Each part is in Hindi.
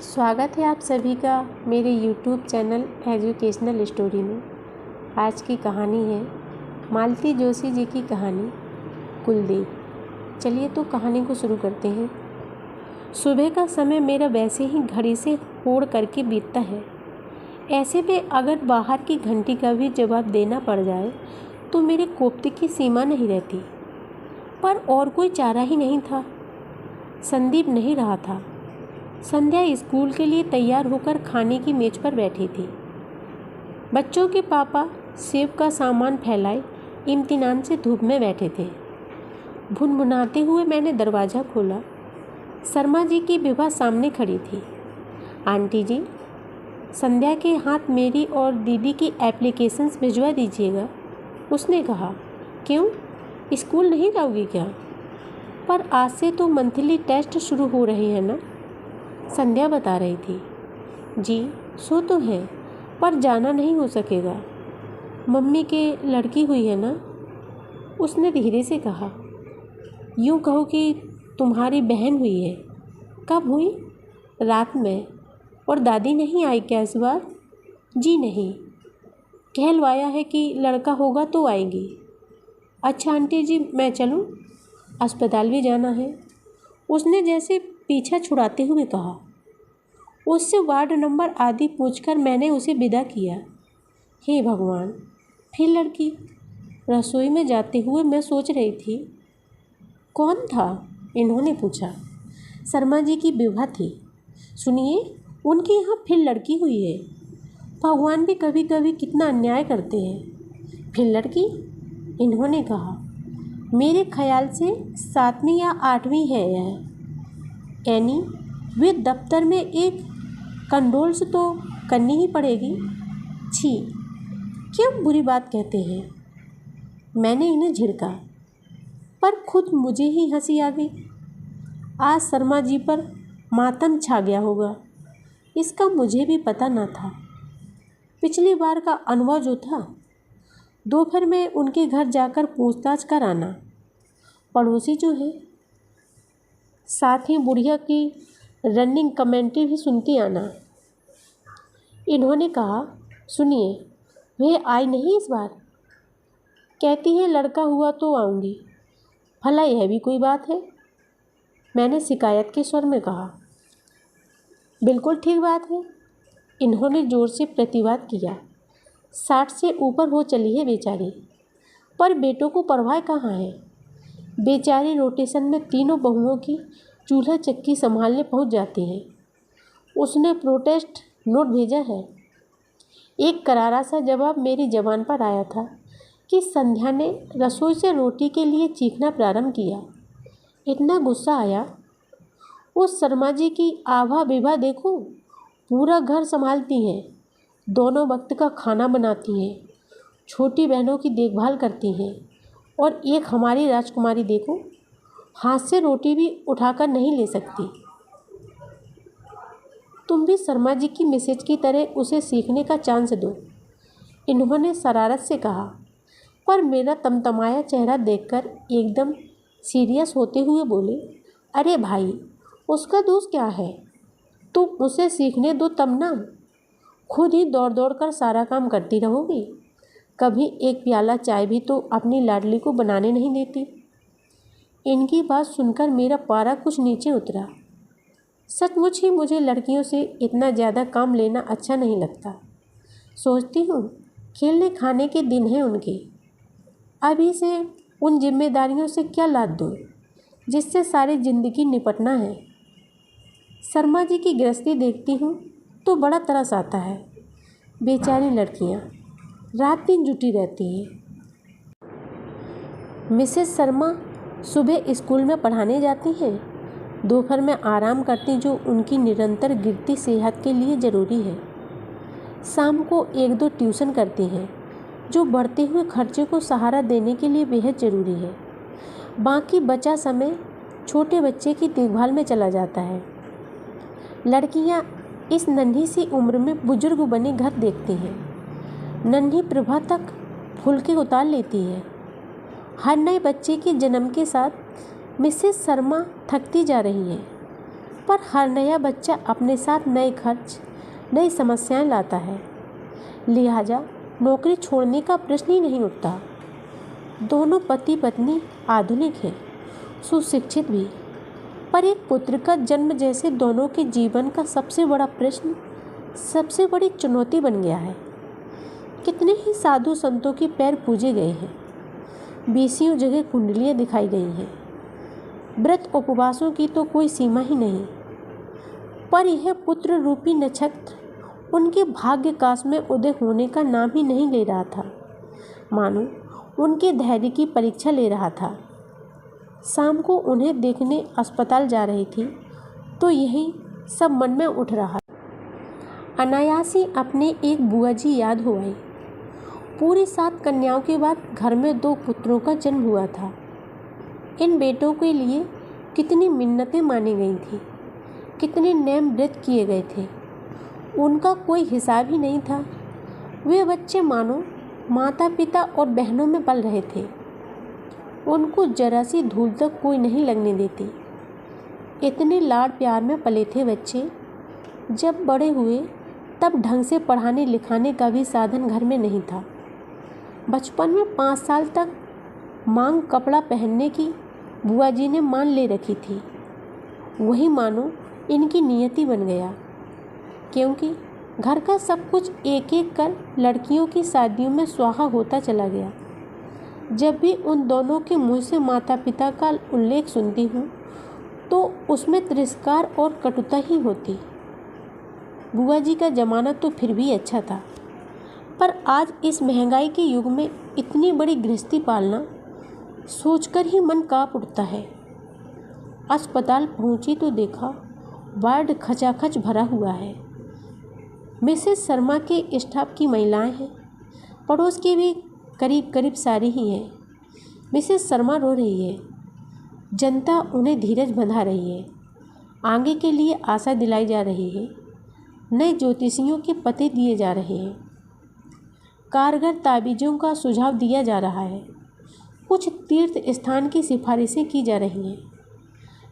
स्वागत है आप सभी का मेरे YouTube चैनल एजुकेशनल स्टोरी में। आज की कहानी है मालती जोशी जी की कहानी कुलदेव। चलिए तो कहानी को शुरू करते हैं। सुबह का समय मेरा वैसे ही घड़ी से होड़ करके बीतता है। ऐसे में अगर बाहर की घंटी का भी जवाब देना पड़ जाए तो मेरे कोफ्ते की सीमा नहीं रहती। पर और कोई चारा ही नहीं था। संदीप नहीं रहा था। संध्या स्कूल के लिए तैयार होकर खाने की मेज पर बैठी थी। बच्चों के पापा सेब का सामान फैलाए इम्तिनान से धूप में बैठे थे। भुनभुनाते हुए मैंने दरवाज़ा खोला। शर्मा जी की विभा सामने खड़ी थी। आंटी जी, संध्या के हाथ मेरी और दीदी की एप्लीकेशंस भिजवा दीजिएगा, उसने कहा। क्यों, स्कूल नहीं जाओगी क्या? पर आज से तो मंथली टेस्ट शुरू हो रहे हैं ना, संध्या बता रही थी। जी सो तो है, पर जाना नहीं हो सकेगा। मम्मी के लड़की हुई है ना, उसने धीरे से कहा। यूँ कहो कि तुम्हारी बहन हुई है। कब हुई? रात में। और दादी नहीं आई क्या इस बार? जी नहीं, कहलवाया है कि लड़का होगा तो आएगी। अच्छा आंटी जी, मैं चलूँ? अस्पताल भी जाना है, उसने जैसे पीछा छुड़ाते हुए कहा। उससे वार्ड नंबर आदि पूछकर मैंने उसे विदा किया। हे भगवान, फिर लड़की। रसोई में जाते हुए मैं सोच रही थी। कौन था? इन्होंने पूछा। शर्मा जी की विभा थी। सुनिए, उनके यहाँ फिर लड़की हुई है। भगवान भी कभी कभी कितना अन्याय करते हैं। फिर लड़की? इन्होंने कहा। मेरे ख्याल से 7वीं या 8वीं है यह। एनी, वे दफ्तर में एक कंडोल्स तो करनी ही पड़ेगी। छी, क्यों बुरी बात कहते हैं? मैंने इन्हें झिड़का, पर खुद मुझे ही हंसी आ गई। आज शर्मा जी पर मातम छा गया होगा, इसका मुझे भी पता न था। पिछली बार का अनुभव जो था, दोपहर में उनके घर जाकर पूछताछ कर आना, पड़ोसी जो है, साथ ही बुढ़िया की रनिंग कमेंट्री भी सुनती आना। इन्होंने कहा। सुनिए, वह आई नहीं इस बार? कहती है लड़का हुआ तो आऊँगी। भला यह भी कोई बात है? मैंने शिकायत के स्वर में कहा। बिल्कुल ठीक बात है, इन्होंने ज़ोर से प्रतिवाद किया। 60 से ऊपर हो चली है बेचारी, पर बेटों को परवाह कहाँ है। बेचारी रोटेशन में तीनों बहुओं की चूल्हा चक्की संभालने पहुंच जाती हैं। उसने प्रोटेस्ट नोट भेजा है। एक करारा सा जवाब मेरी ज़बान पर आया था कि संध्या ने रसोई से रोटी के लिए चीखना प्रारंभ किया। इतना गुस्सा आया। उस शर्मा जी की आभा विभा देखो, पूरा घर संभालती हैं, दोनों वक्त का खाना बनाती हैं, छोटी बहनों की देखभाल करती हैं। और एक हमारी राजकुमारी देखो, हाथ से रोटी भी उठाकर नहीं ले सकती। तुम भी शर्मा जी की मिसेज की तरह उसे सीखने का चांस दो, इन्होंने शरारत से कहा। पर मेरा तमतमाया चेहरा देखकर एकदम सीरियस होते हुए बोले। अरे भाई, उसका दोष क्या है? तुम उसे सीखने दो तब ना, खुद ही दौड़ दौड़ कर सारा काम करती रहोगी। कभी एक प्याला चाय भी तो अपनी लाडली को बनाने नहीं देती। इनकी बात सुनकर मेरा पारा कुछ नीचे उतरा। सचमुच ही मुझे लड़कियों से इतना ज़्यादा काम लेना अच्छा नहीं लगता। सोचती हूँ खेलने खाने के दिन हैं उनके, अभी से उन जिम्मेदारियों से क्या लाद दूँ जिससे सारी ज़िंदगी निपटना है। शर्मा जी की गृहस्थी देखती हूँ तो बड़ा तरस आता है। बेचारी लड़कियाँ रात दिन जुटी रहती हैं। मिसेस शर्मा सुबह स्कूल में पढ़ाने जाती हैं, दोपहर में आराम करती जो उनकी निरंतर गिरती सेहत के लिए ज़रूरी है। शाम को 1-2 ट्यूशन करती हैं जो बढ़ते हुए खर्चे को सहारा देने के लिए बेहद ज़रूरी है। बाकी बचा समय छोटे बच्चे की देखभाल में चला जाता है। लड़कियां इस नन्ही सी उम्र में बुजुर्ग बने घर देखती हैं। नन्ही प्रभा तक फुलके उतार लेती है। हर नए बच्चे के जन्म के साथ मिसेस शर्मा थकती जा रही है। पर हर नया बच्चा अपने साथ नए खर्च, नई समस्याएं लाता है। लिहाजा नौकरी छोड़ने का प्रश्न ही नहीं उठता। दोनों पति पत्नी आधुनिक हैं, सुशिक्षित भी, पर एक पुत्र का जन्म जैसे दोनों के जीवन का सबसे बड़ा प्रश्न, सबसे बड़ी चुनौती बन गया है। कितने ही साधु संतों के पैर पूजे गए हैं, बीसियों जगह कुंडलियाँ दिखाई गई हैं, व्रत उपवासों की तो कोई सीमा ही नहीं, पर यह पुत्र रूपी नक्षत्र उनके भाग्यकाश में उदय होने का नाम ही नहीं ले रहा था। मानो उनके धैर्य की परीक्षा ले रहा था। शाम को उन्हें देखने अस्पताल जा रही थी तो यही सब मन में उठ रहा। अनायास ही अपने एक बुआ जी याद हो आई। पूरी 7 कन्याओं के बाद घर में 2 पुत्रों का जन्म हुआ था। इन बेटों के लिए कितनी मिन्नतें मानी गई थी, कितने नेम व्रत किए गए थे, उनका कोई हिसाब ही नहीं था। वे बच्चे मानो माता पिता और बहनों में पल रहे थे। उनको जरा सी धूल तक कोई नहीं लगने देती। इतने लाड़ प्यार में पले थे बच्चे। जब बड़े हुए तब ढंग से पढ़ाने लिखाने का भी साधन घर में नहीं था। बचपन में 5 साल तक मांग कपड़ा पहनने की बुआ जी ने मान ले रखी थी। वही मानो इनकी नियति बन गया, क्योंकि घर का सब कुछ एक एक कर लड़कियों की शादियों में स्वाहा होता चला गया। जब भी उन दोनों के मुंह से माता पिता का उल्लेख सुनती हूँ तो उसमें तिरस्कार और कटुता ही होती। बुआ जी का ज़माना तो फिर भी अच्छा था, पर आज इस महंगाई के युग में इतनी बड़ी गृहस्थी पालना सोचकर ही मन काँप उठता है। अस्पताल पहुंची तो देखा वार्ड खचाखच भरा हुआ है। मिसेस शर्मा के स्टाफ की महिलाएं हैं, पड़ोस के भी करीब करीब सारी ही हैं। मिसेस शर्मा रो रही है, जनता उन्हें धीरज बंधा रही है, आगे के लिए आशा दिलाई जा रही है, नए ज्योतिषियों के पते दिए जा रहे हैं, कारगर ताबीज़ों का सुझाव दिया जा रहा है, कुछ तीर्थ स्थान की सिफारिशें की जा रही हैं।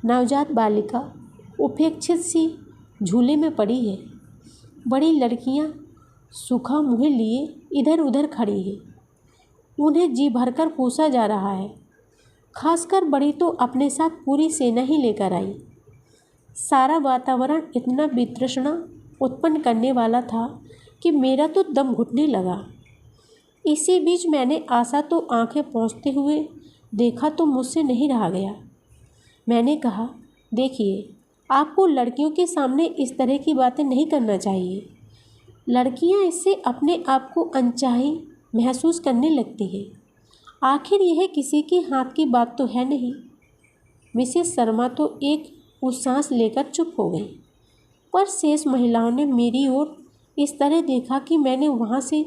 नवजात बालिका उपेक्षित सी झूले में पड़ी है। बड़ी लड़कियां सूखा मुँह लिए इधर उधर खड़ी हैं। उन्हें जी भरकर पूछा जा रहा है। खासकर बड़ी तो अपने साथ पूरी सेना ही लेकर आई। सारा वातावरण इतना वितृष्णा उत्पन्न करने वाला था कि मेरा तो दम घुटने लगा। इसी बीच मैंने आशा तो आंखें पोंछते हुए देखा तो मुझसे नहीं रहा गया। मैंने कहा, देखिए, आपको लड़कियों के सामने इस तरह की बातें नहीं करना चाहिए। लड़कियां इससे अपने आप को अनचाही महसूस करने लगती है। आखिर यह किसी के हाथ की बात तो है नहीं। मिसेस शर्मा तो एक सांस लेकर चुप हो गई, पर शेष महिलाओं ने मेरी ओर इस तरह देखा कि मैंने वहाँ से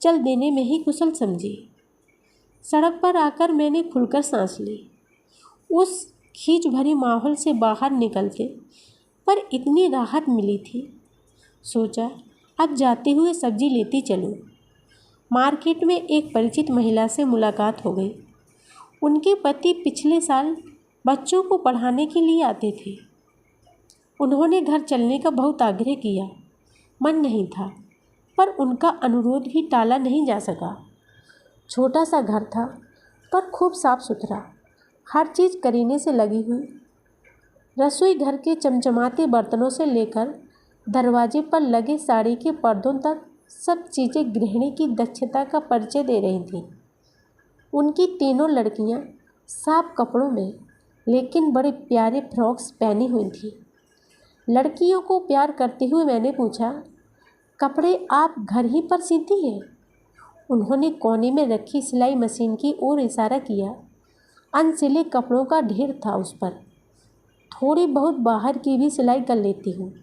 चल देने में ही कुशल समझी। सड़क पर आकर मैंने खुलकर सांस ली। उस खींच भरे माहौल से बाहर निकलते पर इतनी राहत मिली थी। सोचा अब जाते हुए सब्जी लेती चलूं। मार्केट में एक परिचित महिला से मुलाकात हो गई। उनके पति पिछले साल बच्चों को पढ़ाने के लिए आते थे। उन्होंने घर चलने का बहुत आग्रह किया। मन नहीं था, पर उनका अनुरोध भी टाला नहीं जा सका। छोटा सा घर था, पर खूब साफ सुथरा, हर चीज़ करीने से लगी हुई। रसोई घर के चमचमाते बर्तनों से लेकर दरवाजे पर लगे साड़ी के पर्दों तक सब चीज़ें गृहिणी की दक्षता का परिचय दे रही थीं। उनकी तीनों लड़कियां साफ कपड़ों में, लेकिन बड़े प्यारे फ्रॉक्स पहनी हुई थीं। लड़कियों को प्यार करते हुए मैंने पूछा, कपड़े आप घर ही पर सीती हैं? उन्होंने कोने में रखी सिलाई मशीन की ओर इशारा किया। अनसिले कपड़ों का ढेर था उस पर। थोड़ी बहुत बाहर की भी सिलाई कर लेती हूँ।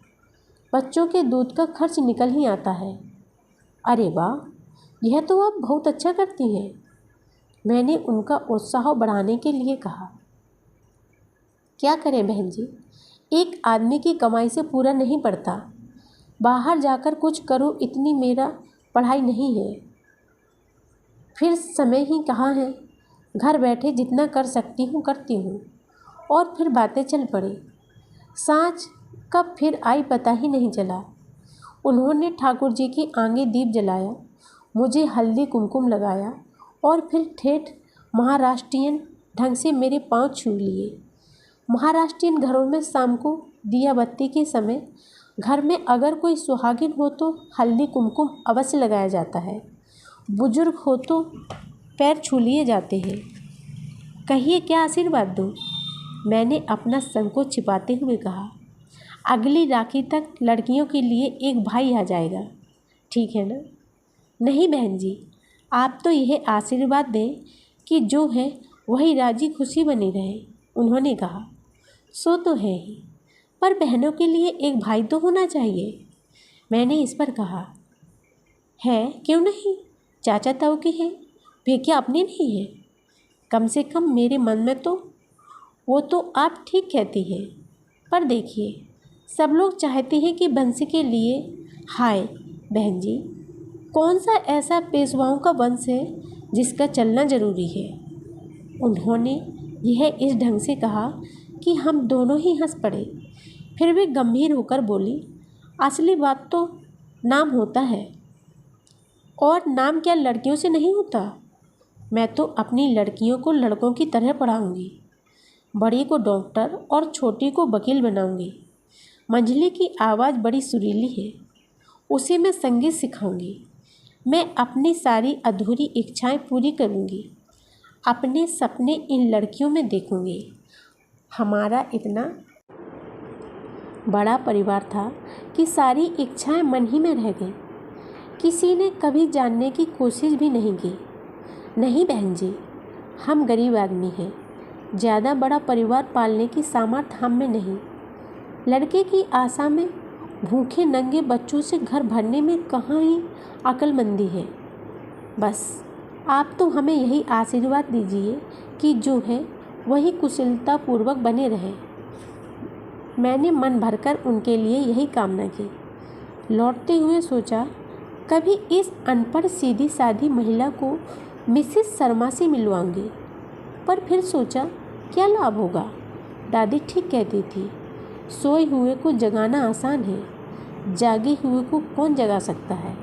बच्चों के दूध का खर्च निकल ही आता है। अरे वाह, यह तो आप बहुत अच्छा करती हैं। मैंने उनका उत्साह बढ़ाने के लिए कहा। क्या करें बहन जी, एक आदमी की कमाई से पूरा नहीं पड़ता। बाहर जाकर कुछ करो इतनी मेरा पढ़ाई नहीं है। फिर समय ही कहाँ है। घर बैठे जितना कर सकती हूँ करती हूँ। और फिर बातें चल पड़ी। सांझ कब फिर आई पता ही नहीं चला। उन्होंने ठाकुर जी के आगे दीप जलाया, मुझे हल्दी कुमकुम लगाया और फिर ठेठ महाराष्ट्रियन ढंग से मेरे पांव छू लिए। महाराष्ट्रियन घरों में शाम को दिया बत्ती के समय घर में अगर कोई सुहागिन हो तो हल्दी कुमकुम अवश्य लगाया जाता है। बुजुर्ग हो तो पैर छू लिए जाते हैं। कहिए क्या आशीर्वाद दूँ? मैंने अपना संकोच छिपाते हुए कहा। अगली राखी तक लड़कियों के लिए एक भाई आ जाएगा, ठीक है ना? नहीं बहन जी, आप तो यह आशीर्वाद दें कि जो है वही राजी खुशी बनी रहे, उन्होंने कहा। सो तो है ही, पर बहनों के लिए एक भाई तो होना चाहिए, मैंने इस पर कहा। है, क्यों नहीं? चाचा ताऊ के हैं, वे क्या अपने नहीं हैं? कम से कम मेरे मन में तो। वो तो आप ठीक कहती हैं, पर देखिए सब लोग चाहते हैं कि वंश के लिए। हाय बहन जी, कौन सा ऐसा पेशवाओं का वंश है जिसका चलना ज़रूरी है? उन्होंने यह इस ढंग से कहा कि हम दोनों ही हंस पड़े। फिर वे गंभीर होकर बोली, असली बात तो नाम होता है, और नाम क्या लड़कियों से नहीं होता? मैं तो अपनी लड़कियों को लड़कों की तरह पढ़ाऊंगी। बड़ी को डॉक्टर और छोटी को वकील बनाऊंगी। मंझली की आवाज़ बड़ी सुरीली है, उसे मैं संगीत सिखाऊंगी। मैं अपनी सारी अधूरी इच्छाएं पूरी करूंगी। अपने सपने इन लड़कियों में देखूंगी। हमारा इतना बड़ा परिवार था कि सारी इच्छाएं मन ही में रह गई। किसी ने कभी जानने की कोशिश भी नहीं की। नहीं बहन जी, हम गरीब आदमी हैं, ज़्यादा बड़ा परिवार पालने की सामर्थ्य हम में नहीं। लड़के की आशा में भूखे नंगे बच्चों से घर भरने में कहाँ ही अक्लमंदी है। बस आप तो हमें यही आशीर्वाद दीजिए कि जो है वही कुशलतापूर्वक बने रहे। मैंने मन भरकर उनके लिए यही कामना की। लौटते हुए सोचा, कभी इस अनपढ़ सीधी सादी महिला को मिसेस शर्मा से मिलवाऊंगी, पर फिर सोचा क्या लाभ होगा। दादी ठीक कहती थी, सोए हुए को जगाना आसान है, जागे हुए को कौन जगा सकता है।